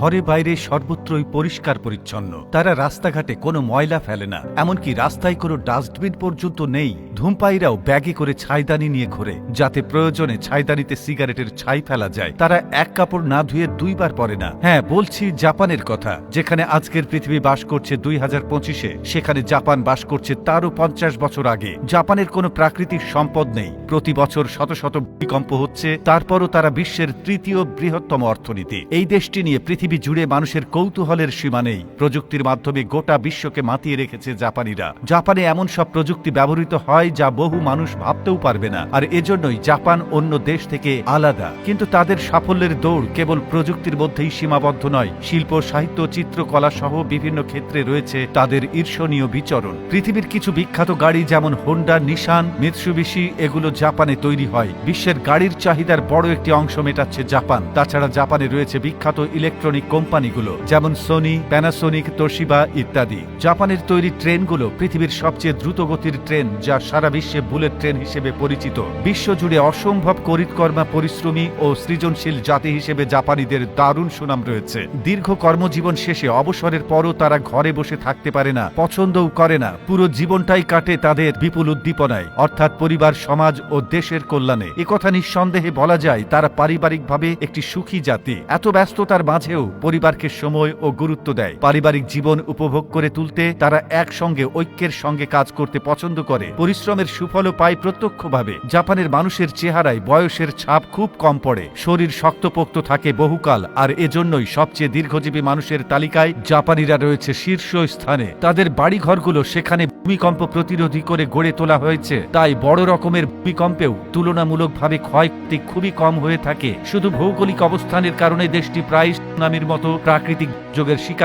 ঘরে বাইরে সর্বত্রই পরিষ্কার পরিচ্ছন্ন। তারা রাস্তাঘাটে কোনো ময়লা ফেলে না, এমনকি রাস্তায় কোনো ডাস্টবিন পর্যন্ত নেই। ধূমপায়ীরাও ব্যাগে করে ছাইদানি নিয়ে ঘোরে, যাতে প্রয়োজনে ছাইদানিতে সিগারেটের ছাই ফেলা যায়। তারা এক কাপড় না ধুয়ে দুইবার পরে না। হ্যাঁ, বলছি জাপানের কথা, যেখানে আজকের পৃথিবী বাস করছে 2025-এ, সেখানে জাপান বাস করছে তারও 50 বছর আগে। জাপানের কোনো প্রাকৃতিক সম্পদ নেই, প্রতি বছর শত শত ভূমিকম্প হচ্ছে, তারপরও তারা বিশ্বের তৃতীয় বৃহত্তম অর্থনীতি। এই দেশটি নিয়ে পৃথিবী জুড়ে মানুষের কৌতূহলের সীমা নেই। প্রযুক্তির মাধ্যমে গোটা বিশ্বকে মাতিয়ে রেখেছে জাপানিরা। জাপানে এমন সব প্রযুক্তি ব্যবহৃত হয় যা বহু মানুষ ভাবতেও পারবে না, আর এজন্যই জাপান অন্য দেশ থেকে আলাদা। কিন্তু তাদের সাফল্যের দৌড় কেবল প্রযুক্তির মধ্যেই সীমাবদ্ধ নয়। শিল্প, সাহিত্য, চিত্রকলা সহ বিভিন্ন ক্ষেত্রে রয়েছে তাদের ঈর্ষণীয় বিচরণ। পৃথিবীর কিছু বিখ্যাত গাড়ি যেমন হোন্ডা, নিশান, মিৎসুবিশি এগুলো জাপানে তৈরি হয়। বিশ্বের গাড়ির চাহিদার বড় একটি অংশ মেটাচ্ছে জাপান। তাছাড়া জাপানে রয়েছে বিখ্যাত ইলেকট্রনিক কোম্পানিগুলো যেমন সোনি, প্যানাসোনিক, তোশিবা ইত্যাদি। জাপানের তৈরি ট্রেনগুলো পৃথিবীর সবচেয়ে দ্রুতগতির ট্রেন, যা সারা বিশ্বে বুলেট ট্রেন হিসেবে পরিচিত। বিশ্বজুড়ে অসম্ভব করিতকর্মা, পরিশ্রমী ও সৃজনশীল জাতি হিসেবে জাপানিদের দারুণ সুনাম রয়েছে। দীর্ঘ কর্মজীবন শেষে অবসরের পরও তারা ঘরে বসে থাকতে পারে না, পছন্দও করে না। পুরো জীবনটাই কাটে তাদের বিপুল উদ্দীপনায়, অর্থাৎ পরিবার, সমাজ ও দেশের কল্যাণে। একথা নিঃসন্দেহে বলা যায় তারা পারিবারিকভাবে একটি সুখী জাতি। এত ব্যস্ততার মাঝেও পরিবারকে সময় ও গুরুত্ব দেয়। পারিবারিক জীবন উপভোগ করে তুলতে তারা একসঙ্গে ঐক্যের সঙ্গে কাজ করতে পছন্দ করে। পরিশ্রমের সুফলও পায় প্রত্যক্ষভাবে। জাপানের মানুষের চেহারায় বয়সের ছাপ খুব কম পড়ে, শরীর শক্তপোক্ত থাকে বহুকাল, আর এজন্যই সবচেয়ে দীর্ঘজীবী মানুষের তালিকায় জাপানিরা রয়েছে শীর্ষ স্থানে। তাদের বাড়িঘরগুলো সেখানে ভূমিকম্প প্রতিরোধী করে গড়ে তোলা হয়েছে, তাই বড় রকমের ভূমিকম্পেও তুলনামূলকভাবে ক্ষয়ক্ষতি খুবই কম হয়ে থাকে। শুধু ভৌগোলিক অবস্থানের কারণে দেশটি প্রায় সুনামির মতো প্রাকৃতিক দুর্যোগের শিকার